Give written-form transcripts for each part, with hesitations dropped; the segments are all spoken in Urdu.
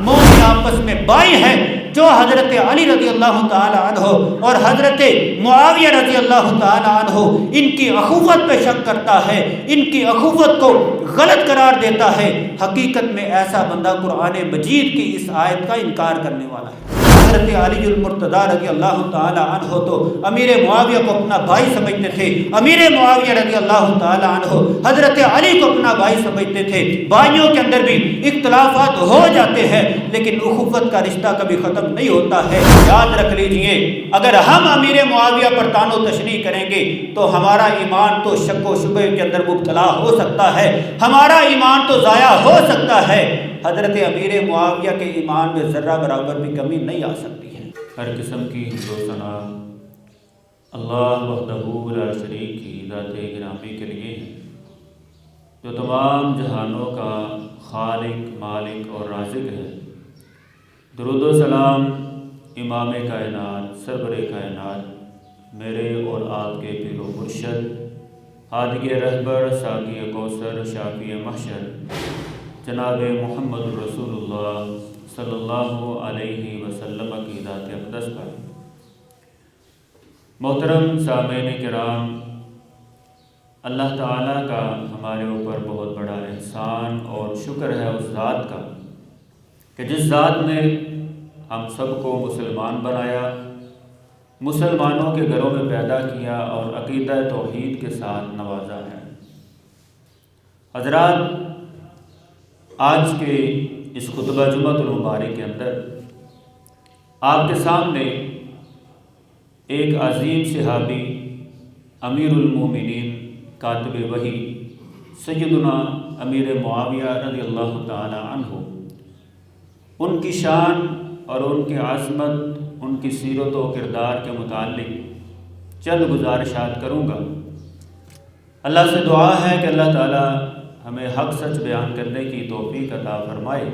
مومن آپس میں بائی ہیں۔ جو حضرت علی رضی اللہ تعالی عنہ اور حضرت معاویہ رضی اللہ تعالی عنہ ان کی اخوت پہ شک کرتا ہے، ان کی اخوت کو غلط قرار دیتا ہے، حقیقت میں ایسا بندہ قرآن مجید کی اس آیت کا انکار کرنے والا ہے۔ حضرت علی المرتضیٰ رضی اللہ تعالی عنہ تو امیر معاویہ کو اپنا بھائی سمجھتے تھے، امیر معاویہ رضی اللہ تعالی عنہ حضرت علی کو اپنا بھائی سمجھتے تھے۔ بھائیوں کے اندر بھی اختلافات ہو جاتے ہیں لیکن اخوت کا رشتہ کبھی ختم نہیں ہوتا ہے۔ یاد رکھ لیجئے، اگر ہم امیر معاویہ پر طعن و تشنیع کریں گے تو ہمارا ایمان تو شک و شبہ کے اندر مبتلا ہو سکتا ہے، ہمارا ایمان تو ضائع ہو سکتا ہے۔ حضرت امیر معاویہ کے ایمان میں ذرہ برابر بھی کمی نہیں آ سکتی ہے۔ ہر قسم کی حمد و ثنا اللہ وحدہ لا شریک کی ذات گرامی کے لیے ہے، جو تمام جہانوں کا خالق، مالک اور رازق ہے۔ درود و سلام امام کائنات، سرور کائنات، میرے اور آپ کے پیر و مرشد، ہادی رہبر، ساقی کوثر، شافی محشر، جناب محمد رسول اللہ صلی اللہ علیہ وسلم کی ذات اقدس پر۔ محترم سامعین کرام، اللہ تعالیٰ کا ہمارے اوپر بہت بڑا احسان اور شکر ہے اس ذات کا کہ جس ذات نے ہم سب کو مسلمان بنایا، مسلمانوں کے گھروں میں پیدا کیا اور عقیدہ توحید کے ساتھ نوازا ہے۔ حضرات، آج کے اس خطبہ جمعۃ المبارک کے اندر آپ کے سامنے ایک عظیم صحابی، امیر المومنین، کاتب وحی، سیدنا امیر معاویہ رضی اللہ تعالی عنہ، ان کی شان اور ان کی عظمت، ان کی سیرت و کردار کے متعلق چند گزارشات کروں گا۔ اللہ سے دعا ہے کہ اللہ تعالی ہمیں حق سچ بیان کرنے کی توفیق عطا فرمائے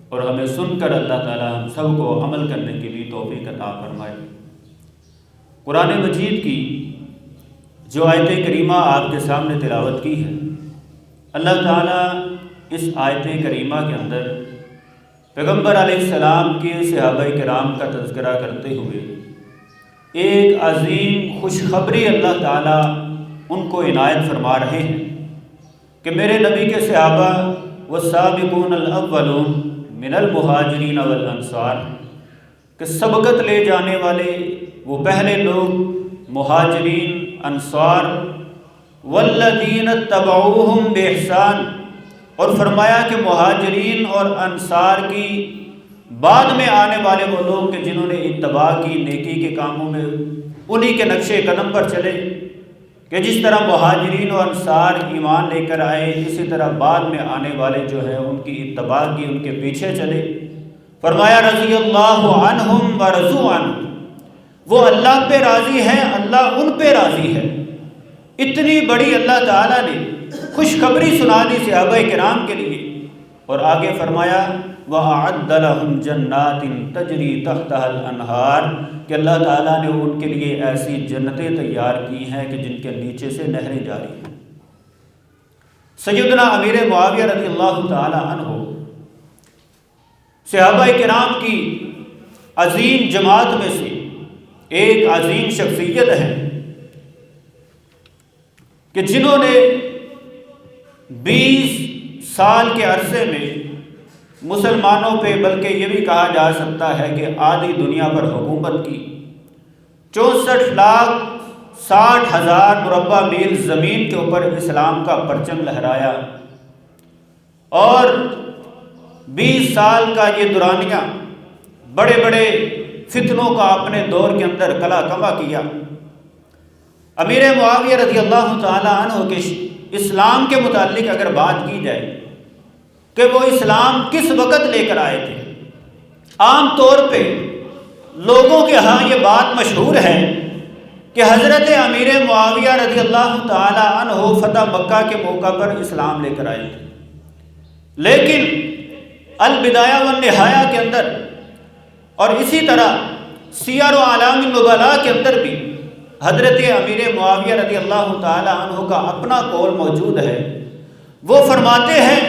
اور ہمیں سن کر اللہ تعالی ہم سب کو عمل کرنے کی بھی توفیق عطا فرمائے۔ قرآن مجید کی جو آیت کریمہ آپ کے سامنے تلاوت کی ہے، اللہ تعالیٰ اس آیت کریمہ کے اندر پیغمبر علیہ السلام کے صحابہ کرام کا تذکرہ کرتے ہوئے ایک عظیم خوشخبری اللہ تعالیٰ ان کو عنایت فرما رہے ہیں کہ میرے نبی کے صحابہ والسابقون الاولون من المہاجرین والانصار، کہ سبقت لے جانے والے وہ پہلے لوگ مہاجرین، انصار، والذین اتبعوہم بإحسان، اور فرمایا کہ مہاجرین اور انصار کی بعد میں آنے والے وہ لوگ کہ جنہوں نے اتباع کی، نیکی کے کاموں میں انہی کے نقش قدم پر چلے، کہ جس طرح مہاجرین و انصار ایمان لے کر آئے، اسی طرح بعد میں آنے والے جو ہے ان کی اتباع کی، ان کے پیچھے چلے۔ فرمایا رضی اللہ عنہم ورضوا عنہ، وہ اللہ پہ راضی ہیں، اللہ ان پہ راضی ہے۔ اتنی بڑی اللہ تعالیٰ نے خوشخبری سنا دی صحابہ کرام کے لیے، اور آگے فرمایا وَأَعَدَّ لَهُمْ جَنَّاتٍ تَجْرِي تَحْتَهَا الْأَنْهَارُ، کہ اللہ تعالیٰ نے ان کے لیے ایسی جنتیں تیار کی ہیں کہ جن کے نیچے سے نہریں جاری ہیں۔ سیدنا امیر معاویہ رضی اللہ تعالی عنہ صحابہ کرام کی عظیم جماعت میں سے ایک عظیم شخصیت ہے کہ جنہوں نے 20 سال کے عرصے میں مسلمانوں پہ، بلکہ یہ بھی کہا جا سکتا ہے کہ آدھی دنیا پر حکومت کی، 64,60,000 مربع میل زمین کے اوپر اسلام کا پرچم لہرایا، اور 20 سال کا یہ دورانیہ بڑے بڑے فتنوں کا اپنے دور کے اندر کلا کما کیا۔ امیر معاویہ رضی اللہ تعالی عنہ کے اسلام کے متعلق اگر بات کی جائے کہ وہ اسلام کس وقت لے کر آئے تھے، عام طور پہ لوگوں کے ہاں یہ بات مشہور ہے کہ حضرت امیر معاویہ رضی اللہ تعالی عنہ فتح مکہ کے موقع پر اسلام لے کر آئے تھے، لیکن البدایہ والنہایہ کے اندر اور اسی طرح سیر و اعلام النبلاء کے اندر بھی حضرت امیر معاویہ رضی اللہ تعالی عنہ کا اپنا قول موجود ہے۔ وہ فرماتے ہیں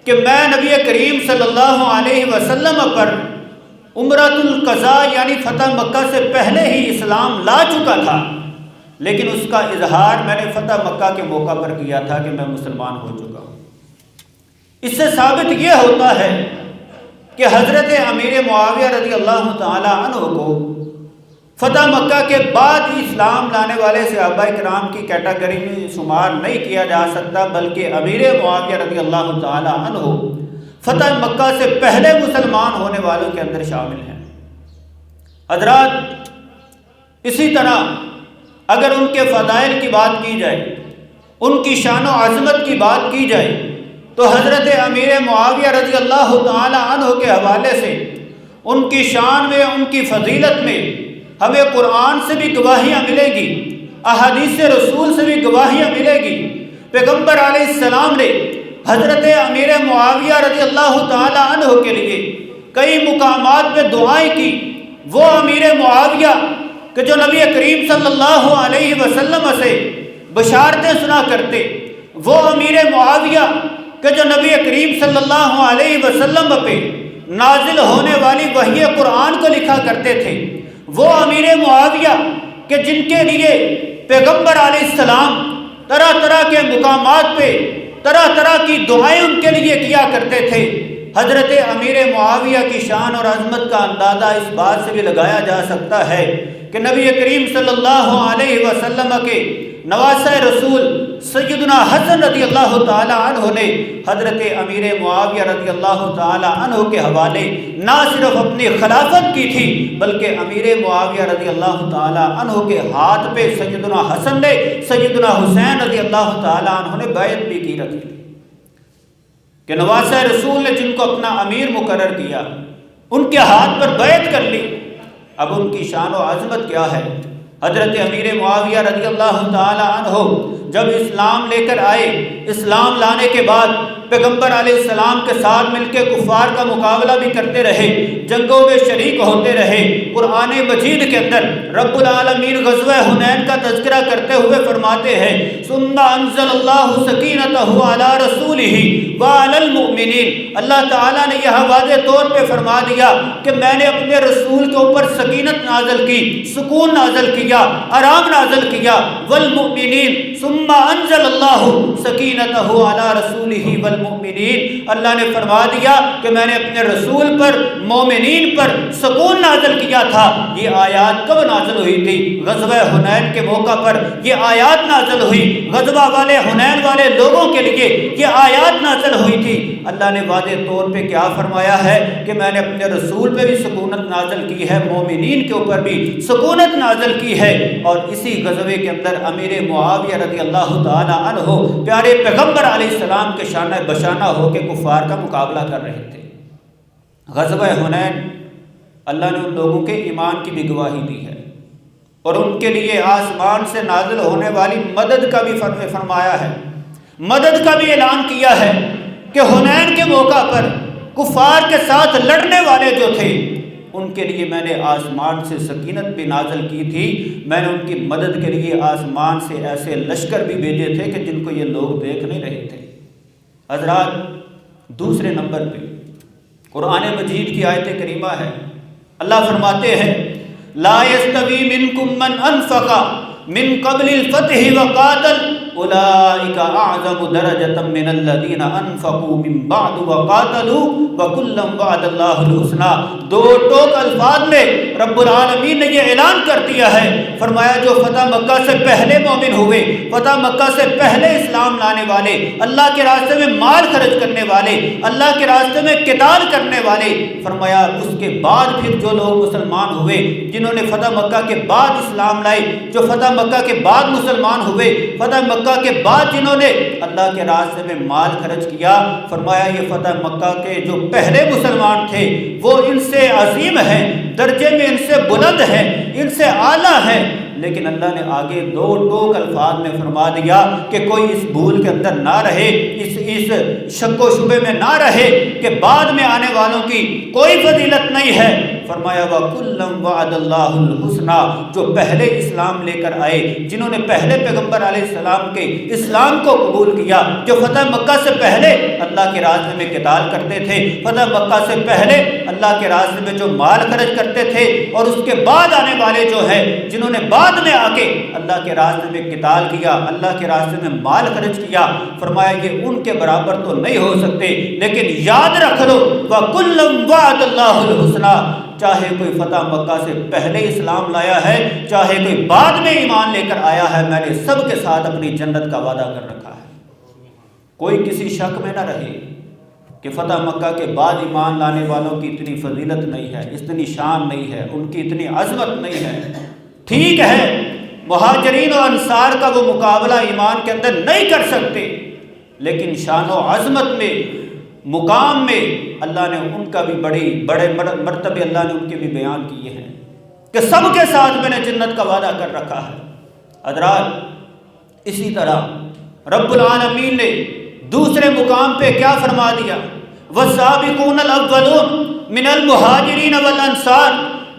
کہ کہ میں نبی کریم صلی اللہ علیہ وسلم پر عمرۃ القضاء یعنی فتح مکہ سے پہلے ہی اسلام لا چکا تھا، لیکن اس کا اظہار میں نے فتح مکہ کے موقع پر کیا تھا کہ میں مسلمان ہو چکا ہوں۔ اس سے ثابت یہ ہوتا ہے کہ حضرت امیر معاویہ رضی اللہ تعالی عنہ کو فتح مکہ کے بعد ہی اسلام لانے والے صحابہ کرام کی کیٹیگری میں شمار نہیں کیا جا سکتا، بلکہ امیر معاویہ رضی اللہ تعالی عنہ فتح مکہ سے پہلے مسلمان ہونے والوں کے اندر شامل ہیں۔ حضرات، اسی طرح اگر ان کے فضائل کی بات کی جائے، ان کی شان و عظمت کی بات کی جائے، تو حضرت امیر معاویہ رضی اللہ تعالی عنہ کے حوالے سے ان کی شان میں، ان کی فضیلت میں ہمیں قرآن سے بھی گواہیاں ملیں گی، احادیث رسول سے بھی گواہیاں ملے گی۔ پیغمبر علیہ السلام نے حضرت امیر معاویہ رضی اللہ تعالی عنہ کے لیے کئی مقامات پہ دعائیں کی۔ وہ امیر معاویہ کہ جو نبی کریم صلی اللہ علیہ وسلم سے بشارتیں سنا کرتے، وہ امیر معاویہ کہ جو نبی کریم صلی اللہ علیہ وسلم پہ نازل ہونے والی وحی قرآن کو لکھا کرتے تھے، وہ امیر معاویہ کہ جن کے لیے پیغمبر علیہ السلام طرح طرح کے مقامات پہ طرح طرح کی دعائیں ان کے لیے کیا کرتے تھے۔ حضرت امیر معاویہ کی شان اور عظمت کا اندازہ اس بات سے بھی لگایا جا سکتا ہے کہ نبی کریم صلی اللہ علیہ وسلم کے نواسہ رسول سیدنا حسن رضی اللہ تعالی عنہ نے حضرت امیر معاویہ رضی اللہ تعالی عنہ کے حوالے نہ صرف اپنی خلافت کی تھی، بلکہ امیر معاویہ رضی اللہ تعالی عنہ کے ہاتھ پہ سیدنا حسن نے سیدنا حسین رضی اللہ تعالی عنہ نے بیعت بھی کی رکھی تھی کہ نواسہ رسول نے جن کو اپنا امیر مقرر کیا، ان کے ہاتھ پر بیعت کر لی۔ اب ان کی شان و عظمت کیا ہے؟ حضرت امیر معاویہ رضی اللہ تعالی عنہ جب اسلام لے کر آئے، اسلام لانے کے بعد پیغمبر علیہ السلام کے ساتھ مل کے کفار کا مقابلہ بھی کرتے رہے، جنگوں میں شریک ہوتے رہے۔ قرآن مجید کے اندر رب العالمین غزوہ حنین کا تذکرہ کرتے ہوئے فرماتے ہیں ثم انزل اللہ سکینتہ علی رسولہ وعلی المؤمنین۔ اللہ تعالیٰ نے یہ واضح طور پہ فرما دیا کہ میں نے اپنے رسول کے اوپر سکینت نازل کی، سکون نازل کیا، آرام نازل کیا۔ والمؤمنین ثم انزل اللہ سکینتہ علی رسولہ والمؤمنین، اللہ نے فرما دیا کہ میں نے اپنے رسول پر، مومنین پر سکون نازل کیا تھا۔ یہ آیات کب نازل ہوئی تھی؟ غزوہ حنین کے موقع پر یہ آیات نازل ہوئی۔ غزوہ والے حنین والے لوگوں کے لیے یہ آیات نازل ہوئی تھی۔ اللہ نے واضح طور پہ کیا فرمایا ہے کہ میں نے اپنے رسول پہ بھی سکونت نازل کی ہے، مومنین کے اوپر بھی سکونت نازل کی ہے۔ اور اسی غزوے کے اندر امیر معاویہ رضی اللہ تعالی عنہ پیارے پیغمبر علیہ السلام کے شانہ بشانہ ہو کے کفار کا مقابلہ کر رہے تھے۔ غزوہ حنین اللہ نے ان لوگوں کے ایمان کی بھی گواہی دی ہے اور ان کے لیے آسمان سے نازل ہونے والی مدد کا بھی فرمایا ہے، مدد کا بھی اعلان کیا ہے کہ حنین کے موقع پر کفار کے ساتھ لڑنے والے جو تھے ان کے لیے میں نے آسمان سے سکینت بھی نازل کی تھی، میں نے ان کی مدد کے لیے آسمان سے ایسے لشکر بھی بھیجے تھے کہ جن کو یہ لوگ دیکھ نہیں رہے تھے۔ حضرات، دوسرے نمبر پہ قرآن مجید کی آیت کریمہ ہے، اللہ فرماتے ہیں لا یستوی منکم من انفق من قبل الفتح وقاتل اولئک اعظم درجة من الذین انفقوا من بعد وقاتلوا وکلا وعد اللہ الحسنی۔ دو ٹوک الفاظ میں رب العالمین نے یہ اعلان کر دیا ہے، فرمایا جو فتح مکہ سے پہلے مومن ہوئے، فتح مکہ سے پہلے اسلام لانے والے، اللہ کے راستے میں مال خرچ کرنے والے، اللہ کے راستے میں قتال کرنے والے، فرمایا اس کے بعد پھر جو لوگ مسلمان ہوئے، جنہوں نے فتح مکہ کے بعد اسلام لائے، جو فتح مکہ کے بعد مسلمان ہوئے، فتح مکہ کے بعد جنہوں نے اللہ کے راستے میں مال خرچ کیا، فرمایا یہ فتح مکہ کے جو پہلے مسلمان تھے وہ ان سے عظیم ہیں، درجے میں ان سے بلند ہیں، ان سے اعلیٰ ہیں۔ لیکن اللہ نے آگے دو ٹوک الفاظ میں فرما دیا کہ کوئی اس بھول کے اندر نہ رہے، اس شک و شبے میں نہ رہے کہ بعد میں آنے والوں کی کوئی فضیلت نہیں ہے۔ فرمایا وَكُلًّا وَعَدَ اللَّهُ الْحُسْنَى، جو پہلے اسلام لے کر آئے، جنہوں نے پہلے پیغمبر علیہ السلام کے اسلام کو قبول کیا، جو فتح مکہ سے پہلے اللہ کے راستے میں قتال کرتے تھے، فتح مکہ سے پہلے اللہ کے راستے میں جو مال خرچ کرتے تھے، اور اس کے بعد آنے والے جو ہے جنہوں نے بعد میں آ کے اللہ کے راستے میں قتال کیا، اللہ کے راستے میں مال خرچ کیا، فرمایا یہ ان کے برابر تو نہیں ہو سکتے، لیکن یاد رکھ لو وَكُلًّا وَعَدَ اللَّهُ الْحُسْنَى، چاہے کوئی فتح مکہ سے پہلے اسلام لایا ہے، چاہے کوئی بعد میں ایمان لے کر آیا ہے، میں نے سب کے ساتھ اپنی جنت کا وعدہ کر رکھا ہے۔ کوئی کسی شک میں نہ رہے کہ فتح مکہ کے بعد ایمان لانے والوں کی اتنی فضیلت نہیں ہے، اتنی شان نہیں ہے، ان کی اتنی عظمت نہیں ہے۔ ٹھیک ہے مہاجرین و انصار کا وہ مقابلہ ایمان کے اندر نہیں کر سکتے، لیکن شان و عظمت میں، مقام میں اللہ نے ان کا بھی بڑے مرتبے اللہ نے ان کے بھی بیان کیے ہیں کہ سب کے ساتھ میں نے جنت کا وعدہ کر رکھا ہے۔ حضرات اسی طرح رب العالمین نے دوسرے مقام پہ کیا فرما دیا؟ والسابقون الاولون من المہاجرین والانصار،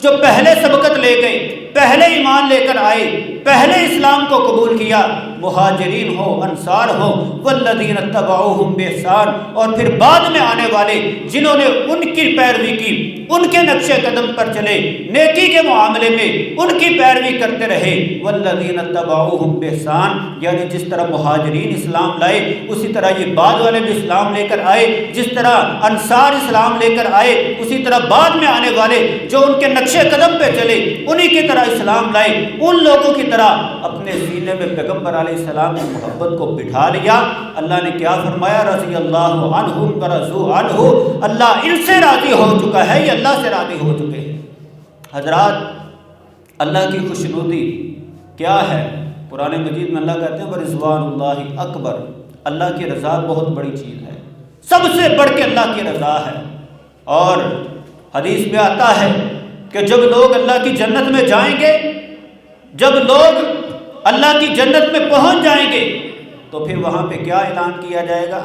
جو پہلے سبقت لے گئے، پہلے ایمان لے کر آئے، پہلے اسلام کو قبول کیا، مہاجرین ہو، انصار ہو، والذین اتبعوہم بإحسان، اور پھر بعد میں آنے والے جنہوں نے ان کی پیروی کی، ان کے نقش قدم پر چلے، نیکی کے معاملے میں ان کی پیروی کرتے رہے۔ والذین اتبعوہم بإحسان، یعنی جس طرح مہاجرین اسلام لائے اسی طرح یہ بعد والے بھی اسلام لے کر آئے، جس طرح انصار اسلام لے کر آئے اسی طرح بعد میں آنے والے جو ان کے نقش قدم پہ چلے انہی کی طرح اسلام لائے، ان لوگوں کی طرح اپنے سینے میں پیغمبر علیہ السلام کی محبت کو بٹھا لیا۔ اللہ نے کیا فرمایا؟ رضی اللہ عنہم ورضوا عنہ، اللہ ان سے راضی ہو چکا ہے، یہ اللہ سے راضی ہو چکے ہیں۔ حضرات اللہ کی خوشنودی کیا ہے؟ قرآن مجید میں اللہ کہتے ہیں ورضوان اللہ اکبر، اللہ کی رضا بہت بڑی چیز ہے، سب سے بڑھ کے اللہ کی رضا ہے۔ اور حدیث میں آتا ہے کہ جب لوگ اللہ کی جنت میں جائیں گے، جب لوگ اللہ کی جنت میں پہنچ جائیں گے تو پھر وہاں پہ کیا اعلان کیا جائے گا؟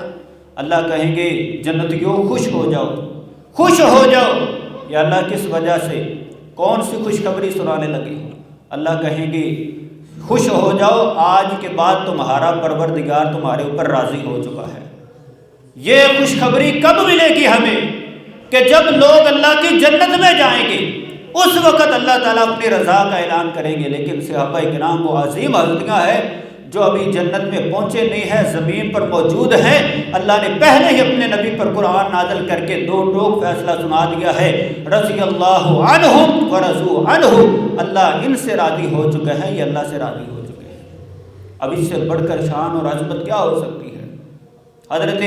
اللہ کہیں گے جنتیوں خوش ہو جاؤ، خوش ہو جاؤ۔ یا اللہ کس وجہ سے؟ کون سی خوشخبری سنانے لگے؟ اللہ کہیں گے خوش ہو جاؤ، آج کے بعد تمہارا پروردگار تمہارے اوپر راضی ہو چکا ہے۔ یہ خوشخبری کب ملے گی ہمیں؟ کہ جب لوگ اللہ کی جنت میں جائیں گے، اس وقت اللہ تعالیٰ اپنی رضا کا اعلان کریں گے۔ لیکن صحابہ کرام وہ عظیم ہستیاں ہیں جو ابھی جنت میں پہنچے نہیں ہیں، زمین پر موجود ہیں، اللہ نے پہلے ہی اپنے نبی پر قرآن نازل کر کے دو ٹوک فیصلہ سنا دیا ہے، رضی اللہ عنہم ورضوا عنہ، اللہ ان سے راضی ہو چکا ہے، یہ اللہ سے راضی ہو چکے ہیں۔ اب اس سے بڑھ کر شان اور عظمت کیا ہو سکتی ہے؟ حضرت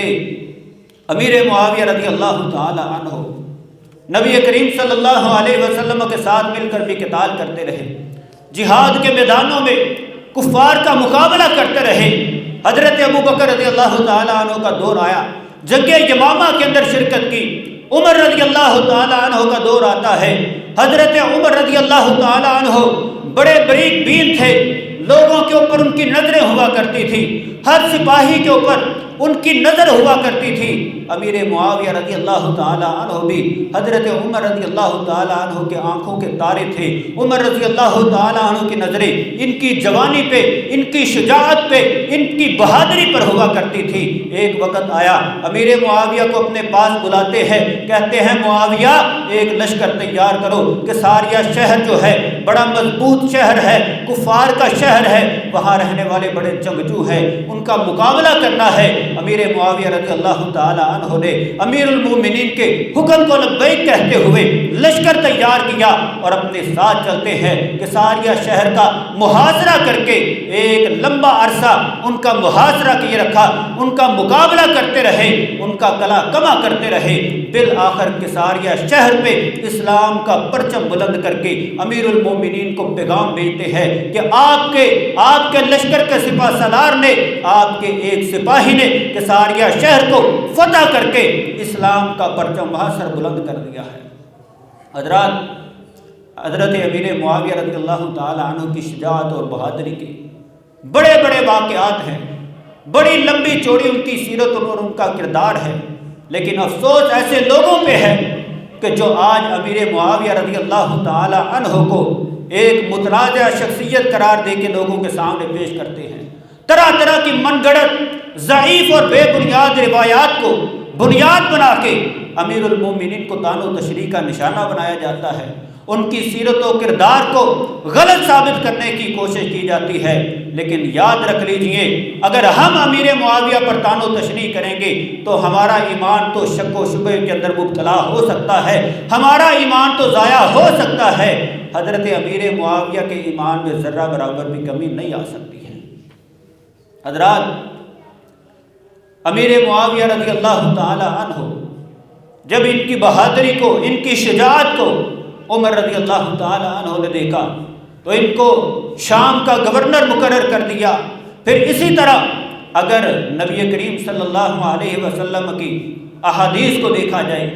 امیر معاویہ رضی اللہ تعالی عنہ نبی کریم صلی اللہ علیہ وسلم کے ساتھ مل کر بھی قتال کرتے رہے، جہاد کے میدانوں میں کفار کا مقابلہ کرتے رہے۔ حضرت ابو بکر رضی اللہ تعالی عنہ کا دور آیا، جنگ یمامہ کے اندر شرکت کی۔ عمر رضی اللہ تعالی عنہ کا دور آتا ہے، حضرت عمر رضی اللہ تعالی عنہ بڑے بریک بین تھے، لوگوں کے اوپر ان کی نظریں ہوا کرتی تھی، ہر سپاہی کے اوپر ان کی نظر ہوا کرتی تھی۔ امیر معاویہ رضی اللہ تعالی عنہ بھی حضرت عمر رضی اللہ تعالی عنہ کے آنکھوں کے تارے تھے۔ عمر رضی اللہ تعالی عنہ کی نظریں ان کی جوانی پہ، ان کی شجاعت پہ، ان کی بہادری پر ہوا کرتی تھی۔ ایک وقت آیا، امیر معاویہ کو اپنے پاس بلاتے ہیں، کہتے ہیں معاویہ ایک لشکر تیار کرو کہ ساریہ شہر جو ہے بڑا مضبوط شہر ہے، کفار کا شہر ہے، وہاں رہنے والے بڑے جنگجو ہیں، ان کا مقابلہ کرنا ہے۔ امیر معاویہ رضی اللہ تعالی عنہ نے امیر المومنین کے حکم کو لبیک کہتے ہوئے لشکر تیار کیا اور اپنے ساتھ چلتے ہیں کہ ساریہ شہر کا محاصرہ کر کے ایک لمبا عرصہ ان کا محاصرہ کیے رکھا، ان کا مقابلہ کرتے رہے، ان کا گلا کما کرتے رہے۔ بالآخر کساریہ شہر پہ اسلام کا پرچم بلند کر کے امیر المومنین کو پیغام بھیجتے ہیں کہ آپ کے لشکر کے سپہ سالار نے، آپ کے ایک سپاہی نے کساریہ شہر کو فتح کر کے اسلام کا پرچم وہاں سر بلند کر دیا ہے۔ حضرات حضرت امیر معاویہ رضی اللہ تعالی عنہ کی شجاعت اور بہادری کے بڑے بڑے واقعات ہیں، بڑی لمبی چوڑی ان کی سیرت اور ان کا کردار ہے، لیکن افسوس ایسے لوگوں پہ ہے کہ جو آج امیر معاویہ رضی اللہ تعالی عنہ کو ایک متنازع شخصیت قرار دے کے لوگوں کے سامنے پیش کرتے ہیں، طرح طرح کی من گڑت ضعیف اور بے بنیاد روایات کو بنیاد بنا کے امیر المومنین کو طعن و تشریح کا نشانہ بنایا جاتا ہے، ان کی سیرت و کردار کو غلط ثابت کرنے کی کوشش کی جاتی ہے۔ لیکن یاد رکھ لیجئے، اگر ہم امیر معاویہ پر طعن و تشریح کریں گے تو ہمارا ایمان تو شک و شبہ کے اندر مبتلا ہو سکتا ہے، ہمارا ایمان تو ضائع ہو سکتا ہے۔ حضرت امیر معاویہ کے ایمان میں ذرہ برابر بھی کمی نہیں آ سکتی ہے۔ حضرات، امیر معاویہ رضی اللہ تعالی عنہ جب ان کی بہادری کو، ان کی شجاعت کو عمر رضی اللہ تعالی عنہ نے دیکھا تو ان کو شام کا گورنر مقرر کر دیا۔ پھر اسی طرح اگر نبی کریم صلی اللہ علیہ وسلم کی احادیث کو دیکھا جائے،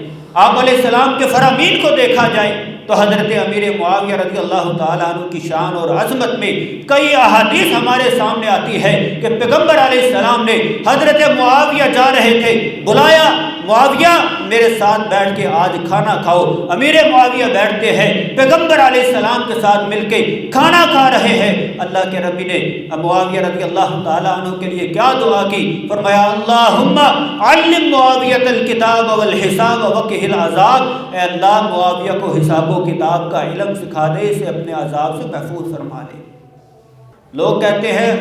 آپ علیہ السلام کے فرامین کو دیکھا جائے، تو حضرت امیر معاویہ رضی اللہ تعالیٰ عنہ کی شان اور عظمت میں کئی احادیث ہمارے سامنے آتی ہے کہ پیغمبر علیہ السلام نے حضرت معاویہ جا رہے تھے، بلایا، معاویہ میرے ساتھ بیٹھ کے آج کھانا کھاؤ۔ امیر معاویہ بیٹھتے ہیں، پیغمبر علیہ السلام کے ساتھ مل کے کھانا کھا رہے ہیں۔ اللہ کے نبی نے معاویہ رضی اللہ تعالیٰ عنہ کے لیے کیا دعا کی؟ فرمایا اللہم علم معاویۃ الکتاب والحساب وقہ العذاب، اے اللہ معاویہ کو حساب و کتاب کا علم سکھا دے، اسے اپنے عذاب سے محفوظ فرما دے۔ لوگ کہتے ہیں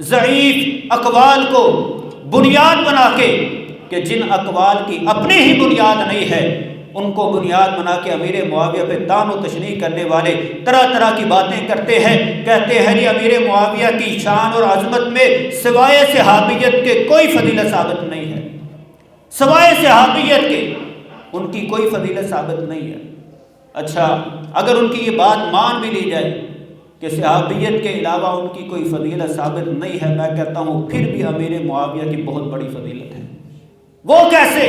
ضعیف اقوال کو بنیاد بنا کے، کہ جن اقوال کی اپنی ہی بنیاد نہیں ہے ان کو بنیاد بنا کے امیر معاویہ پہ طعن و تشنیع کرنے والے طرح طرح کی باتیں کرتے ہیں، کہتے ہیں یہ امیر معاویہ کی شان اور عظمت میں سوائے صحابیت کے کوئی فضیلت ثابت نہیں ہے، سوائے صحابیت کے ان کی کوئی فضیلت ثابت نہیں ہے۔ اچھا، اگر ان کی یہ بات مان بھی لی جائے کہ صحابیت کے علاوہ ان کی کوئی فضیلت ثابت نہیں ہے، میں کہتا ہوں پھر بھی امیر معاویہ کی بہت بڑی فضیلت ہے۔ وہ کیسے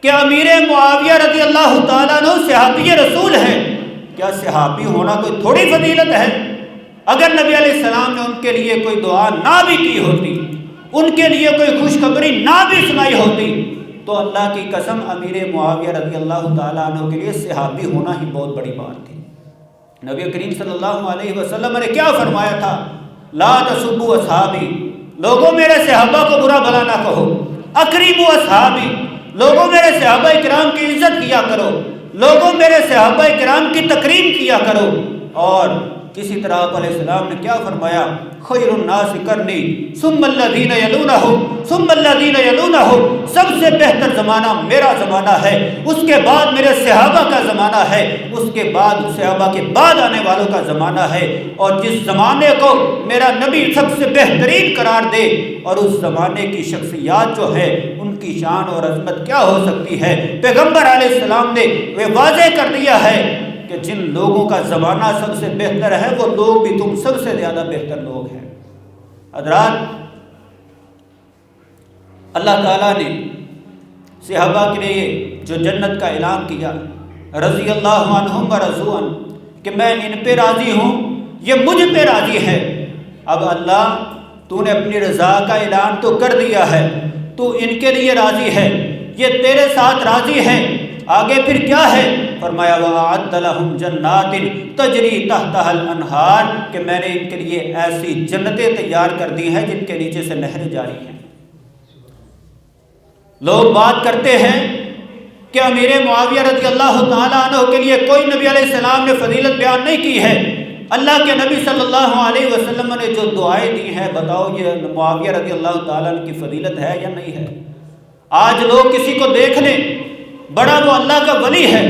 کہ امیر معاویہ رضی اللہ تعالیٰ عنہ صحابی رسول ہے، کیا صحابی ہونا کوئی تھوڑی فضیلت ہے؟ اگر نبی علیہ السلام نے ان کے لیے کوئی دعا نہ بھی کی ہوتی، ان کے لیے کوئی خوشخبری نہ بھی سنائی ہوتی، تو اللہ کی قسم امیر معاویہ رضی اللہ تعالیٰ عنہ کے لیے صحابی ہونا ہی بہت بڑی بات تھی۔ نبی کریم صلی اللہ علیہ وسلم نے کیا فرمایا تھا؟ لا تسبوا اصحابی، لوگوں میرے صحابہ کو برا بھلا نہ کہو، اکریموا اصحابی، لوگوں میرے صحابہ کرام کی عزت کیا کرو، لوگوں میرے صحابہ کرام کی تکریم کیا کرو۔ اور اسی طرح آپ علیہ السلام نے کیا فرمایا؟ خیر الناس قرنی ثم الذین یلونہم ثم الذین یلونہم، سب سے بہتر زمانہ میرا زمانہ ہے، اس کے بعد میرے صحابہ کا زمانہ ہے، اس کے بعد صحابہ کے بعد آنے والوں کا زمانہ ہے۔ اور جس زمانے کو میرا نبی سب سے بہترین قرار دے اور اس زمانے کی شخصیات جو ہے ان کی شان اور عظمت کیا ہو سکتی ہے، پیغمبر علیہ السلام نے وہ واضح کر دیا ہے کہ جن لوگوں کا زمانہ سب سے بہتر ہے وہ لوگ بھی تم سب سے زیادہ بہتر لوگ ہیں۔ حضرات، اللہ تعالیٰ نے صحابہ کے لیے جو جنت کا اعلان کیا، رضی اللہ عنہم ورضوا عنہ، کہ میں ان پہ راضی ہوں، یہ مجھ پہ راضی ہے۔ اب اللہ، تو نے اپنی رضا کا اعلان تو کر دیا ہے، تو ان کے لیے راضی ہے، یہ تیرے ساتھ راضی ہے، آگے پھر کیا ہے؟ فرمایا وَأَعَدَّ لَهُمْ جَنَّاتٍ تَجْرِي تَحْتَهَا الْأَنْهَارُ، کہ میں نے ان کے لیے ایسی جنتیں تیار کر دی ہیں جن کے نیچے سے نہریں جاری ہیں۔ لوگ بات کرتے ہیں کہ امیر معاویہ رضی اللہ تعالیٰ عنہ کے لیے کوئی نبی علیہ السلام نے فضیلت بیان نہیں کی ہے۔ اللہ کے نبی صلی اللہ علیہ وسلم نے جو دعائیں دی ہیں، بتاؤ یہ معاویہ رضی اللہ تعالیٰ عنہ کی فضیلت ہے یا نہیں ہے؟ آج لوگ کسی کو دیکھ لیں، بڑا وہ اللہ کا ولی ہے،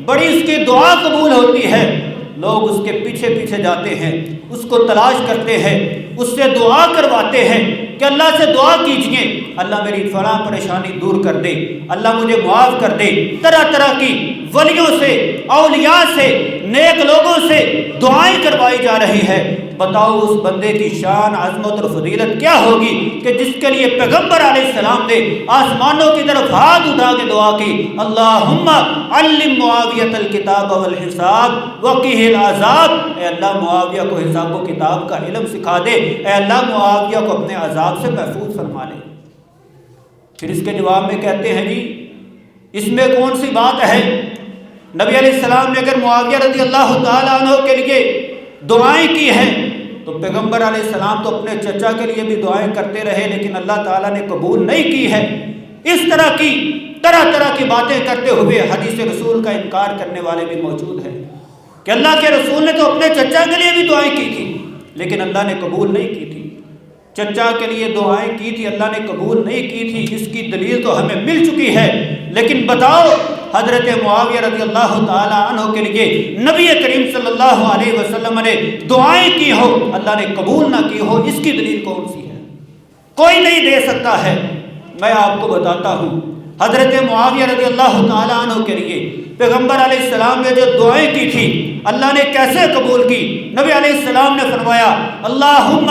بڑی اس کی دعا قبول ہوتی ہے، لوگ اس کے پیچھے پیچھے جاتے ہیں، اس کو تلاش کرتے ہیں، اس سے دعا کرواتے ہیں کہ اللہ سے دعا کیجئے، اللہ میری فلاں پریشانی دور کر دے، اللہ مجھے معاف کر دے۔ طرح طرح کی ولیوں سے، اولیاء سے، نیک لوگوں سے دعائیں کروائی جا رہی ہے۔ بتاؤ اس بندے کی شان، عظمت اور فضیلت کیا ہوگی کہ جس کے لیے پیغمبر علیہ السلام نے آسمانوں کی طرف ہاتھ اٹھا کے دعا کی، اللہم علم معاویۃ الکتاب والحساب وقہ العذاب۔ اے اللہ معاویہ کو حساب و کتاب کا علم سکھا دے، اے اللہ معاویہ کو اپنے عذاب سے محفوظ فرما لے۔ پھر اس کے جواب میں کہتے ہیں جی اس میں کون سی بات ہے؟ نبی علیہ السلام نے اگر معاویہ رضی اللہ تعالیٰ عنہ کے لیے دعائیں کی ہیں تو پیغمبر علیہ السلام تو اپنے چچا کے لیے بھی دعائیں کرتے رہے، لیکن اللہ تعالیٰ نے قبول نہیں کی ہے۔ اس طرح کی طرح طرح کی باتیں کرتے ہوئے حدیث رسول کا انکار کرنے والے بھی موجود ہیں کہ اللہ کے رسول نے تو اپنے چچا کے لیے بھی دعائیں کی تھی لیکن اللہ نے قبول نہیں کی تھی۔ چچا کے لیے دعائیں کی تھی، اللہ نے قبول نہیں کی تھی، اس کی دلیل تو ہمیں مل چکی ہے۔ لیکن بتاؤ حضرت معاویہ رضی اللہ تعالی عنہ کے لیے نبی کریم صلی اللہ علیہ وسلم نے دعائیں کی ہو، اللہ نے قبول نہ کی ہو، اس کی دلیل کون سی ہے؟ کوئی نہیں دے سکتا ہے۔ میں آپ کو بتاتا ہوں حضرت معاویہ رضی اللہ تعالی عنہ کے لیے پیغمبر علیہ السلام نے جو دعائیں کی تھی اللہ نے کیسے قبول کی۔ نبی علیہ السلام نے فرمایا اللہم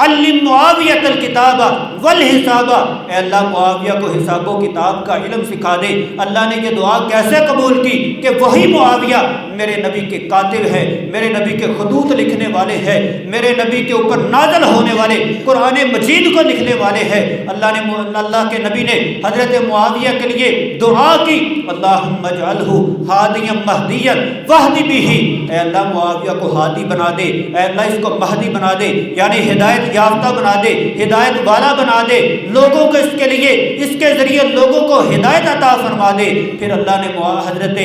علم معاویۃ الکتاب والحساب، اے اللہ معاویہ کو حساب و کتاب کا علم سکھا دے۔ اللہ نے یہ دعا کیسے قبول کی کہ وہی معاویہ میرے نبی کے کاتب ہے، میرے نبی کے خطوط لکھنے والے ہیں، میرے نبی کے اوپر نازل ہونے والے قرآن مجید کو لکھنے والے ہیں۔ اللہ کے نبی نے حضرت معاویہ کے لیے دعا کی اللہم اجعلہ ہادیا مہدیا واہد بہ، اے اللہ معاویہ کو ہادی بنا دے، اے اللہ اس کو مہدی بنا دے، یعنی ہدایت یافتہ بنا دے، ہدایت والا بنا دے، لوگوں کو اس کے لیے اس کے ذریعے لوگوں کو ہدایت عطا فرما دے۔ پھر اللہ نے حضرت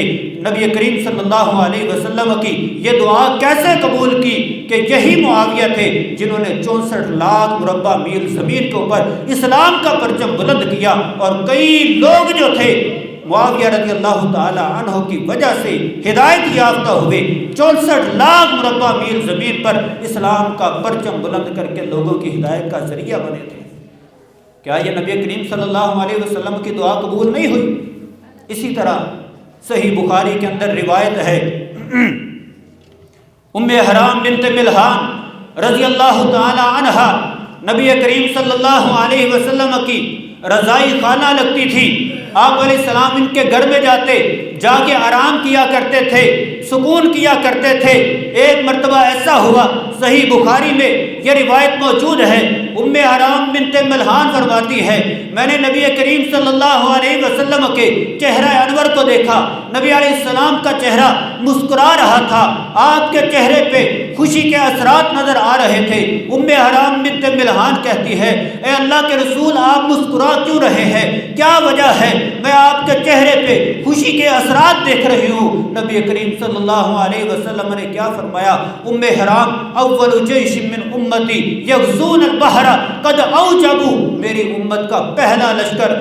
نبی کریم صلی اللہ علیہ وسلم کی یہ دعا کیسے قبول کی کہ یہی معاویہ تھے جنہوں نے 64 لاکھ مربع میل زمین کے اوپر اسلام کا پرچم بلند کیا، اور کئی لوگ جو تھے معاویہ رضی اللہ تعالی عنہ کی وجہ سے ہدایت یافتہ ہوئے، 64 لاکھ مربع میل زمین پر اسلام کا پرچم بلند کر کے لوگوں کی ہدایت کا ذریعہ بنے تھے۔ کیا یہ نبی کریم صلی اللہ علیہ وسلم کی دعا قبول نہیں ہوئی؟ اسی طرح صحیح بخاری کے اندر روایت ہے ام حرام بنت ملحان رضی اللہ تعالی عنہا نبی کریم صلی اللہ علیہ وسلم کی رضائی خانہ لگتی تھی۔ آپ علیہ السلام ان کے گھر میں جاتے، جا کے آرام کیا کرتے تھے، سکون کیا کرتے تھے۔ ایک مرتبہ ایسا ہوا، صحیح بخاری میں یہ روایت موجود ہے، ام حرام بنت ملحان فرماتی ہے میں نے نبی کریم صلی اللہ علیہ وسلم کے چہرہ انور کو دیکھا، نبی علیہ السلام کا چہرہ مسکرا رہا تھا، آپ کے چہرے پہ خوشی کے اثرات نظر آ رہے تھے۔ ام حرام بنت ملحان کہتی ہے اے اللہ کے رسول آپ مسکرا کیوں رہے ہیں؟ کیا وجہ ہے؟ میں آپ کے چہرے پہ خوشی کے اثرات دیکھ رہی ہوں۔ نبی کریم صلی اللہ علیہ وسلم نے کیا فرمایا؟ ام حرام اول جیش من امتی یغزون البحر قد اوجبوا، میری امت کا پہلا لشکر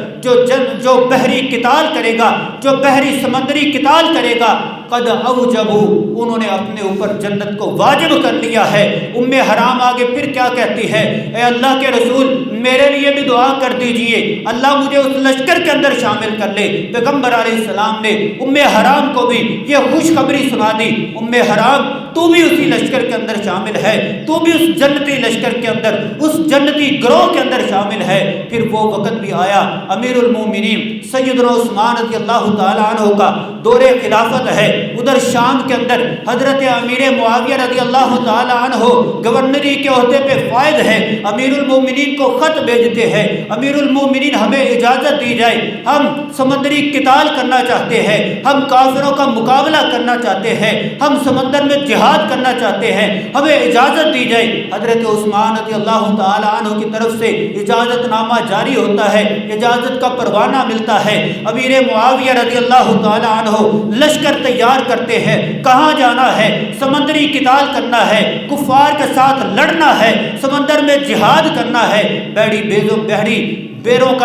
جو بحری قتال کرے گا، جو بحری سمندری قتال کرے گا، قد اوجبوا، انہوں نے اپنے اوپر جنت کو واجب کر لیا ہے۔ ام حرام آگے پھر کیا کہتی ہے؟ اے اللہ کے رسول میرے لیے بھی دعا کر دیجئے، اللہ مجھے اس لشکر کے اندر شامل کر لے۔ پیغمبر علیہ السلام نے ام حرام کو بھی یہ خوشخبری سنا دی، ام حرام تو بھی اسی لشکر کے اندر شامل ہے، تو بھی اس جنتی لشکر کے اندر، اس جنتی گروہ کے اندر شامل ہے۔ پھر وہ وقت بھی آیا، امیر المومنین سیدنا عثمان رضی اللہ تعالی عنہ کا دور خلافت ہے، ادھر شام کے اندر حضرت امیر معاویہ رضی اللہ تعالی عنہ گورنری کے عہدے پہ فائد ہے، امیر المومنین کو خط بھیجتے ہیں امیر المومنین ہمیں اجازت دی جائے، ہم سمندری قتال کرنا چاہتے ہیں، ہم کافروں کا مقابلہ کرنا چاہتے ہیں، ہم سمندر میں جہاد کرنا چاہتے ہیں، ہمیں اجازت دی جائے۔ حضرت عثمان رضی اللہ تعالی عنہ کی طرف سے اجازت نامہ جاری ہوتا ہے، اجازت کا پروانہ ملتا ہے۔ امیر معاویہ رضی اللہ تعالی عنہ لشکر تیار کرتے ہیں، کہاں جانا ہے؟ سمندری قتال کرنا ہے، کفار کے ساتھ لڑنا ہے، سمندر میں جہاد کرنا ہے۔ بحری بیڑوں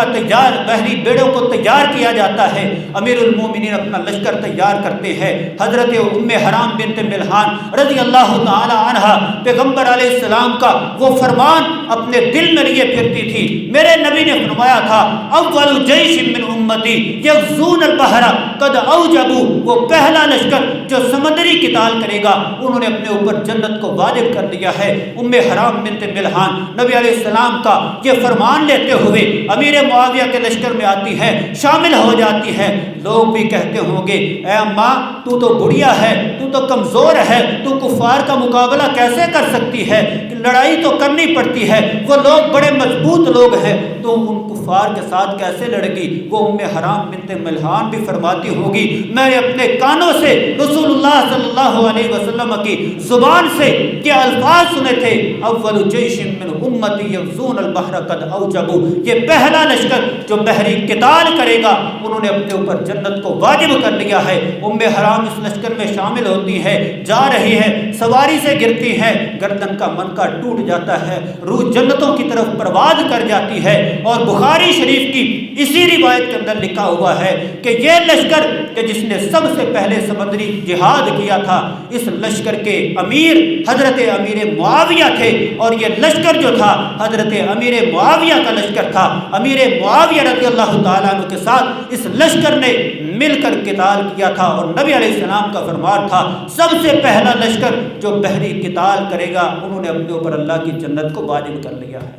کو تیار کیا جاتا ہے، امیر المومنین اپنا لشکر تیار کرتے ہیں۔ حضرت ام حرام بنت ملحان رضی اللہ تعالی عنہا پیغمبر علیہ السلام کا وہ فرمان اپنے دل میں لیے پھرتی تھی۔ میرے نبی نے فرمایا تھا اول جیش من امتی یغزون البحر قد اوجبوا، وہ پہلا لشکر جو سمندری قتال کرے گا انہوں نے اپنے اوپر جنت کو واجب کر دیا ہے۔ ام حرام بنت ملحان نبی علیہ السلام کا یہ فرمان لیتے ہوئے امیر معاویہ کے لشکر میں آتی ہے، شامل ہو جاتی ہے۔ لوگ بھی کہتے ہوں گے اے اماں تو بڑھیا ہے، تو کمزور ہے، تو کفار کا مقابلہ کیسے کر سکتی ہے، لڑائی تو کرنی پڑتی ہے، وہ لوگ بڑے مضبوط لوگ ہیں، تو ان کفار کے ساتھ کیسے لڑے گی؟ وہ ام حرام بنت ملحان بھی فرماتی ہوگی میں نے اپنے کانوں سے رسول اللہ صلی اللہ علیہ وسلم کی زبان سے یہ الفاظ سنے تھے اول جیش من امتی یغزون البحر قد اوجبوا، یہ پہلا لشکر جو بحری قتال کرے گا انہوں نے اپنے اوپر جنت کو واجب کر لیا ہے۔ ام حرام اس لشکر میں شامل ہوتی ہے، جا رہی ہے، سواری سے گرتی ہے، گردن کا منکا ٹوٹ جاتا ہے، روح جنتوں کی طرف پرواز کر جاتی ہے۔ اور بخاری شریف کی اسی روایت کے اندر لکھا ہوا ہے کہ یہ لشکر کہ جس نے سب سے پہلے سمندری جہاد کیا تھا، اس لشکر کے امیر حضرت امیر معاویہ تھے، اور یہ لشکر جو تھا حضرت امیر معاویہ کا لشکر تھا۔ امیر معاویہ رضی اللہ تعالیٰ عنہ کے ساتھ اس لشکر نے مل کر قتال کیا تھا، اور نبی علیہ السلام کا فرمان تھا سب سے پہلا لشکر جو بحری قتال کرے گا انہوں نے اپنے اوپر اللہ کی جنت کو واجب کر لیا ہے۔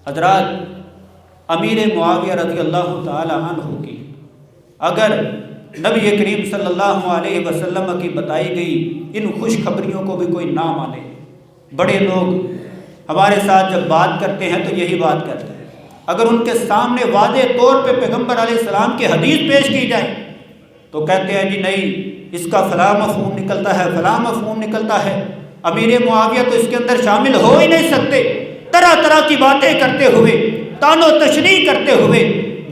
حضرات، امیر معاویہ رضی اللہ تعالی عنہ کی اگر نبی کریم صلی اللہ علیہ وسلم کی بتائی گئی ان خوشخبریوں کو بھی کوئی نہ مانے، بڑے لوگ ہمارے ساتھ جب بات کرتے ہیں تو یہی بات کرتے ہیں، اگر ان کے سامنے واضح طور پہ پیغمبر علیہ السلام کی حدیث پیش کی جائے تو کہتے ہیں جی نہیں، اس کا فلاں مفہوم نکلتا ہے، فلاں مفہوم نکلتا ہے، امیر معاویہ تو اس کے اندر شامل ہو ہی نہیں سکتے۔ طرح طرح کی باتیں کرتے ہوئے، تان و تشریح کرتے ہوئے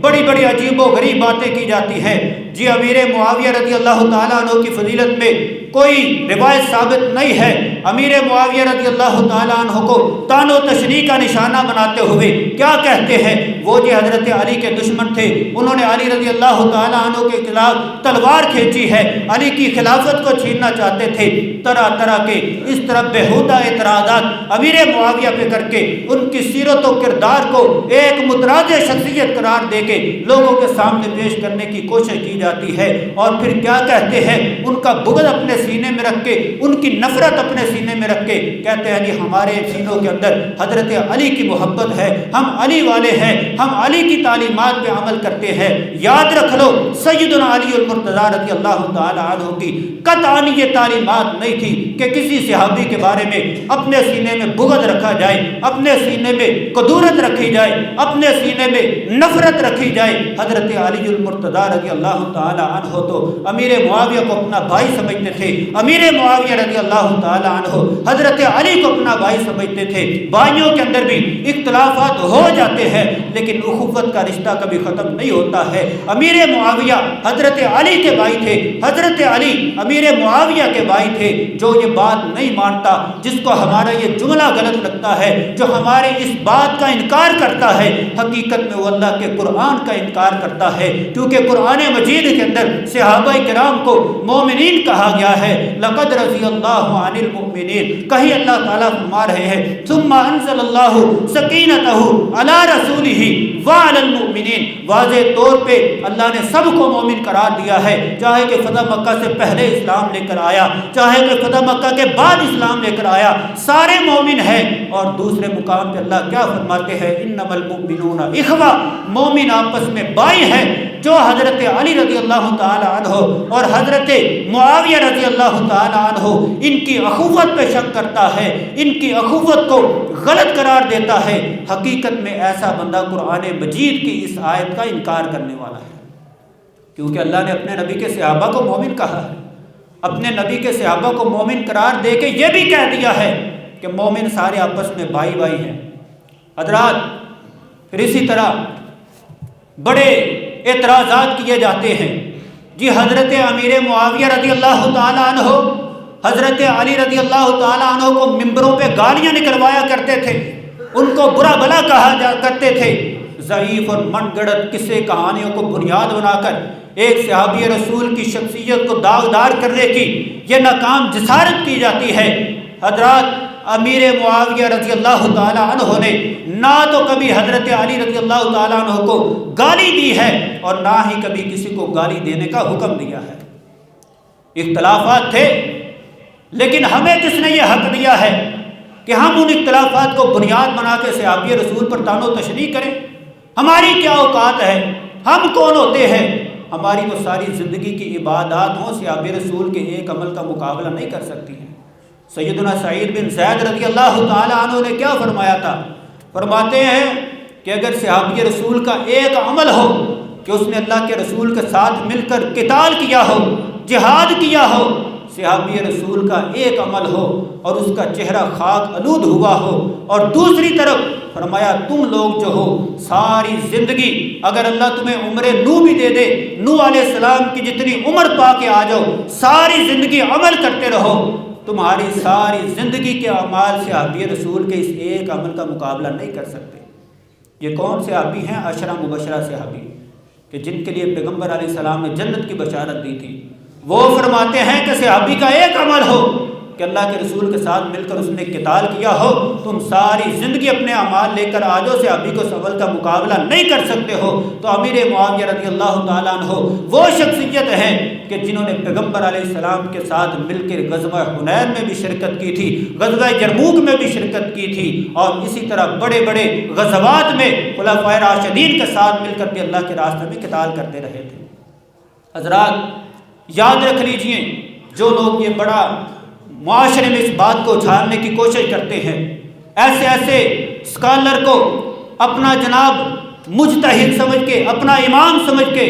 بڑی بڑی عجیب و غریب باتیں کی جاتی ہیں۔ جی امیر معاویہ رضی اللہ تعالیٰ عنہ کی فضیلت میں کوئی روایت ثابت نہیں ہے۔ امیر معاویہ رضی اللہ تعالیٰ عنہ کو تان و تشریح کا نشانہ بناتے ہوئے کیا کہتے ہیں، وہ جی حضرت علی کے دشمن تھے، انہوں نے علی رضی اللہ تعالیٰ عنہ کے خلاف تلوار کھینچی ہے، علی کی خلافت کو چھیننا چاہتے تھے۔ طرح طرح کے اس طرح بےہودہ اعتراضات امیر معاویہ پہ کر کے ان کی سیرت و کردار کو ایک متراجع شخصیت قرار دے کے لوگوں کے سامنے پیش کرنے کی کوشش کی جاتی ہے، اور پھر کیا کہتے ہیں، ان کا بغض اپنے سینے میں رکھ کے، ان کی نفرت اپنے سینے میں رکھ کے کہتے ہیں جی ہمارے سینوں کے اندر حضرت علی کی محبت ہے، ہم علی والے ہیں، ہم علی کی تعلیمات پہ عمل کرتے ہیں۔ یاد رکھ لو سیدنا علی المرتضیٰ رضی اللہ تعالیٰ عنہ کی قطعاً یہ تعلیمات نہیں تھی کہ کسی صحابی کے بارے میں اپنے سینے میں بغض رکھا جائے، اپنے سینے میں کدورت رکھی جائے، اپنے سینے میں نفرت رکھی جائے۔ حضرت علی المرتضیٰ رضی اللہ تعالیٰ عنہ تو امیر معاویہ کو اپنا بھائی سمجھتے تھے، امیر معاویہ رضی اللہ تعالیٰ عنہ حضرت علی کو اپنا بھائی سمجھتے تھے۔ بھائیوں کے اندر بھی اختلافات ہو جاتے ہیں لیکن اخوت کا رشتہ کبھی ختم نہیں ہوتا ہے۔ امیر معاویہ حضرت علی کے بھائی تھے، حضرت علی امیر معاویہ کے بھائی تھے۔ جو یہ بات نہیں مانتا، جس کو ہمارا یہ جملہ غلط لگتا ہے، جو ہمارے اس بات کا انکار کرتا ہے، حقیقت میں وہ اللہ کے قرآن کا انکار کرتا ہے، کیونکہ قرآن مجید کے اندر صحابہ کرام کو مومنین کہا گیا ہے۔ لقد رضی اللہ عن المؤمنین، کہیں اللہ تعالیٰ فرما رہے ہیں ثم انزل اللہ سکینتہ علی رسولہ وعلی المؤمنین، واضح طور پہ اللہ نے سب کو مومن قرار دیا ہے، چاہے کہ فتح مکہ سے پہلے اسلام لے کر آیا، چاہے کہ فتح مکہ کے بعد اسلام لے کر آیا، سارے مومن ہیں۔ اور دوسرے مقام پہ اللہ کیا فرماتے ہیں، انما المؤمنون اخوہ، مومن آپس میں بھائی ہیں۔ جو حضرت علی رضی اللہ تعالی عنہ اور حضرت معاویہ رضی اللہ تعالی عنہ ان کی اخوت پہ شک کرتا ہے، ان کی اخوت کو غلط قرار دیتا ہے، حقیقت میں ایسا بندہ قرآن مجید کی اس آیت کا انکار کرنے والا ہے، کیونکہ اللہ نے اپنے نبی کے صحابہ کو مومن کہا ہے، اپنے نبی کے صحابہ کو مومن قرار دے کے یہ بھی کہہ دیا ہے کہ مومن سارے آپس میں بھائی بھائی ہیں۔ حضرات، پھر اسی طرح بڑے اعتراضات کیے جاتے ہیں۔ جی حضرت امیر معاویہ رضی اللہ تعالیٰ عنہ حضرت علی رضی اللہ تعالیٰ عنہ کو ممبروں پہ گالیاں نکلوایا کرتے تھے، ان کو برا بھلا کہا کرتے تھے، ضعیف اور من گڑت قصے کہانیوں کو بنیاد بنا کر ایک صحابی رسول کی شخصیت کو داغدار کرنے کی یہ ناکام جسارت کی جاتی ہے۔ حضرات، امیر معاویہ رضی اللہ تعالیٰ عنہ نے نہ تو کبھی حضرت علی رضی اللہ تعالیٰ عنہ کو گالی دی ہے اور نہ ہی کبھی کسی کو گالی دینے کا حکم دیا ہے۔ اختلافات تھے، لیکن ہمیں کس نے یہ حق دیا ہے کہ ہم ان اختلافات کو بنیاد بنا کے صحابی رسول پر طعن و تشنیع کریں؟ ہماری کیا اوقات ہے؟ ہم کون ہوتے ہیں؟ ہماری تو ساری زندگی کی عبادات ہوں صحابی رسول کے ایک عمل کا مقابلہ نہیں کر سکتی ہیں۔ سیدنا سعید بن زید رضی اللہ تعالیٰ عنہ نے کیا فرمایا تھا؟ فرماتے ہیں کہ اگر صحابی رسول کا ایک عمل ہو کہ اس نے اللہ کے رسول کے ساتھ مل کر قتال کیا ہو، جہاد کیا ہو، صحابی رسول کا ایک عمل ہو اور اس کا چہرہ خاک آلود ہوا ہو، اور دوسری طرف فرمایا تم لوگ جو ہو ساری زندگی اگر اللہ تمہیں عمر نو بھی دے دے، نوح علیہ السلام کی جتنی عمر پا کے آ جاؤ، ساری زندگی عمل کرتے رہو، تمہاری ساری زندگی کے اعمال صحابی رسول کے اس ایک عمل کا مقابلہ نہیں کر سکتے۔ یہ کون صحابی ہیں؟ عشرہ مبشرہ صحابی کہ جن کے لیے پیغمبر علیہ السلام نے جنت کی بشارت دی تھی۔ وہ فرماتے ہیں کہ صحابی کا ایک عمل ہو کہ اللہ کے رسول کے ساتھ مل کر اس نے قتال کیا ہو، تم ساری زندگی اپنے اعمال لے کر آ جاؤ، صحابی کو اس عمل کا مقابلہ نہیں کر سکتے ہو۔ تو امیر معاویہ رضی اللہ تعالیٰ عنہ وہ شخصیت ہے کہ جنہوں نے پیغمبر علیہ السلام کے ساتھ مل کر غزوہ حنین میں بھی شرکت کی تھی، غزوہ یرموک میں بھی شرکت کی تھی، اور اسی طرح بڑے بڑے غزوات میں خلفائے راشدین کے ساتھ مل کر بھی اللہ کے راستے میں قتال کرتے رہے تھے۔ حضرات یاد رکھ لیجئے، جو لوگ یہ بڑا معاشرے میں اس بات کو اچھالنے کی کوشش کرتے ہیں، ایسے ایسے اسکالر کو اپنا جناب مجتہد سمجھ کے، اپنا امام سمجھ کے،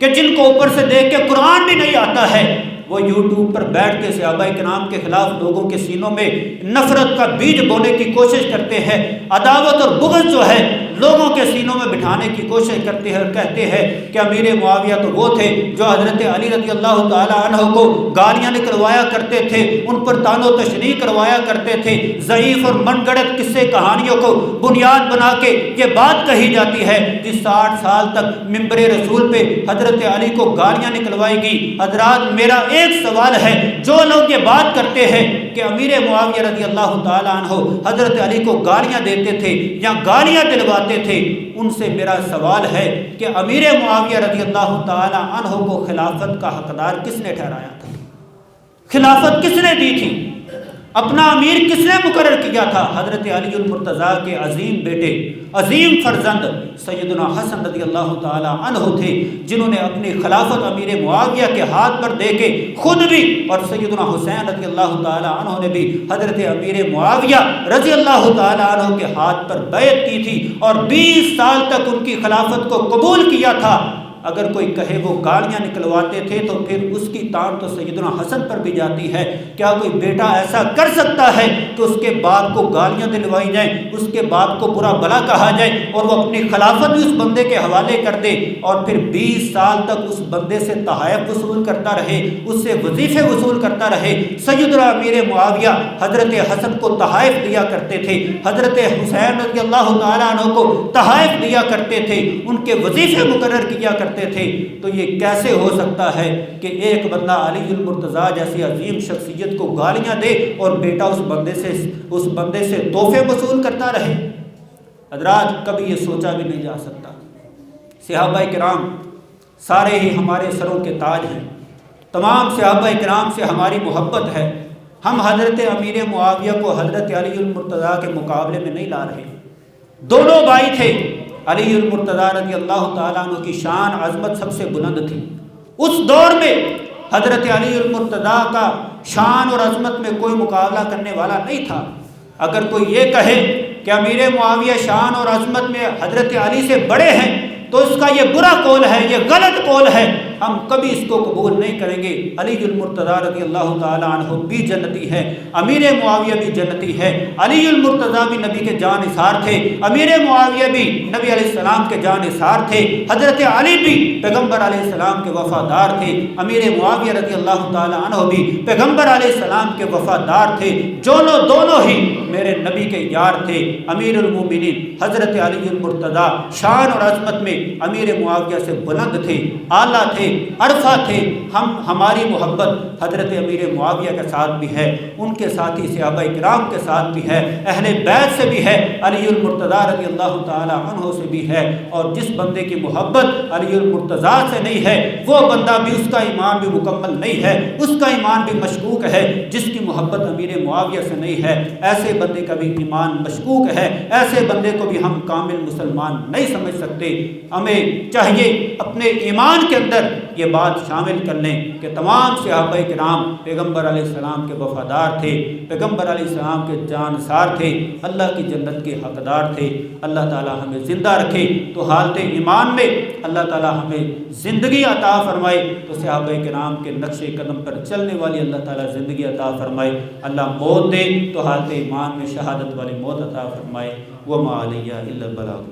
کہ جن کو اوپر سے دیکھ کے قرآن بھی نہیں آتا ہے، وہ یوٹیوب پر بیٹھ کے صحابہ کرام کے خلاف لوگوں کے سینوں میں نفرت کا بیج بونے کی کوشش کرتے ہیں، عداوت اور بغض جو ہے لوگوں کے سینوں میں بٹھانے کی کوشش کرتے ہیں، اور کہتے ہیں کہ امیر معاویہ تو وہ تھے جو حضرت علی رضی اللہ تعالیٰ عنہ کو گالیاں نکلوایا کرتے تھے، ان پر طعن و تشنیع کروایا کرتے تھے، ضعیف اور من گڑت قصے کہانیوں کو بنیاد بنا کے یہ بات کہی جاتی ہے کہ 60 سال تک ممبر رسول پہ حضرت علی کو گالیاں نکلوائی گئی۔ حضرات میرا ایک سوال ہے، جو لوگ یہ بات کرتے ہیں کہ امیر معاویہ رضی اللہ تعالیٰ عنہ حضرت علی کو گالیاں دیتے تھے یا گالیاں دلواتے تھے، ان سے میرا سوال ہے کہ امیر معاویہ رضی اللہ تعالیٰ عنہ کو خلافت کا حقدار کس نے ٹھہرایا تھا؟ خلافت کس نے دی تھی؟ اپنا امیر کس نے مقرر کیا تھا؟ حضرت علی المرتضیٰ کے عظیم بیٹے، عظیم فرزند سیدنا حسن رضی اللہ تعالی عنہ تھے، جنہوں نے اپنی خلافت امیر معاویہ کے ہاتھ پر دے کے خود بھی، اور سیدنا حسین رضی اللہ تعالی عنہ نے بھی حضرت امیر معاویہ رضی اللہ تعالی عنہ کے ہاتھ پر بیعت کی تھی، اور 20 سال تک ان کی خلافت کو قبول کیا تھا۔ اگر کوئی کہے وہ گالیاں نکلواتے تھے تو پھر اس کی تان تو سیدنا حسن پر بھی جاتی ہے۔ کیا کوئی بیٹا ایسا کر سکتا ہے کہ اس کے باپ کو گالیاں دلوائی جائیں، اس کے باپ کو برا بھلا کہا جائے، اور وہ اپنی خلافت بھی اس بندے کے حوالے کر دے، اور پھر 20 سال تک اس بندے سے تحائف وصول کرتا رہے، اس سے وظیفے وصول کرتا رہے؟ سیدنا امیر معاویہ حضرت حسن کو تحائف دیا کرتے تھے، حضرت حسین رضی اللہ تعالیٰ عنہ کو تحائف دیا کرتے تھے، ان کے وظیفے مقرر کیا کرتے تھے۔ تو یہ کیسے ہو سکتا ہے کہ ایک بندہ علی المرتضیٰ جیسی عظیم شخصیت کو گالیاں دے اور بیٹا اس بندے سے تحفے وصول کرتا رہے؟ حضرات کبھی یہ سوچا بھی نہیں جا سکتا۔ صحابہ کرام سارے ہی ہمارے سروں کے تاج ہیں، تمام صحابہ کرام سے ہماری محبت ہے۔ ہم حضرت امیر معاویہ کو حضرت علی المرتضیٰ کے مقابلے میں نہیں لا رہے۔ دونوں بھائی تھے، علی المرتضیٰ رضی اللہ تعالیٰ عنہ کی شان عظمت سب سے بلند تھی۔ اس دور میں حضرت علی المرتضیٰ کا شان اور عظمت میں کوئی مقابلہ کرنے والا نہیں تھا۔ اگر کوئی یہ کہے کہ امیر معاویہ شان اور عظمت میں حضرت علی سے بڑے ہیں تو اس کا یہ برا قول ہے، یہ غلط قول ہے، ہم کبھی اس کو قبول نہیں کریں گے۔ علی المرتضیٰ رضی اللہ تعالیٰ عنہ بھی جنتی ہے، امیر معاویہ بھی جنتی ہے۔ علی المرتضیٰ بھی نبی کے جان نثار تھے، امیر معاویہ بھی نبی علیہ السلام کے جان نثار تھے، حضرت علی بھی پیغمبر علیہ السلام کے وفادار تھے، امیر معاویہ رضی اللہ تعالیٰ عنہ بھی پیغمبر علیہ السلام کے وفادار تھے۔ دونوں ہی میرے نبی کے یار تھے۔ امیر المومنین حضرت علی المرتضیٰ شان اور عظمت میں امیر معاویہ سے بلند تھے، اعلیٰ تھے، تھے، عرفہ تھے، ہماری محبت حضرت امیر معاویہ کے ساتھ بھی ہے، ان کے ساتھی صحابہ کرام کے ساتھ بھی ہے، اہل بیت سے بھی ہے، علی المرتضیٰ رضی اللہ تعالی عنہ سے بھی ہے، اور جس بندے کی محبت علی المرتضیٰ سے نہیں ہے وہ بندہ بھی، اس کا ایمان بھی مکمل نہیں ہے، اس کا ایمان بھی مشکوک ہے۔ جس کی محبت امیر معاویہ سے نہیں ہے ایسے بندے کا بھی ایمان مشکوک ہے، ایسے بندے کو بھی ہم کامل مسلمان نہیں سمجھ سکتے۔ ہمیں چاہیے اپنے ایمان کے اندر یہ بات شامل کر لیں کہ تمام صحابہ کرام پیغمبر علیہ السلام کے وفادار تھے، پیغمبر علیہ السلام کے جانثار تھے، اللہ کی جنت کے حقدار تھے۔ اللہ تعالی ہمیں زندہ رکھے تو حالت ایمان میں اللہ تعالی ہمیں زندگی عطا فرمائے، تو صحابہ کرام کے نقش قدم پر چلنے والی اللہ تعالی زندگی عطا فرمائے۔ اللہ موت دے تو حالت ایمان میں شہادت والی موت عطا فرمائے۔ وما علیہ الا البلاغ۔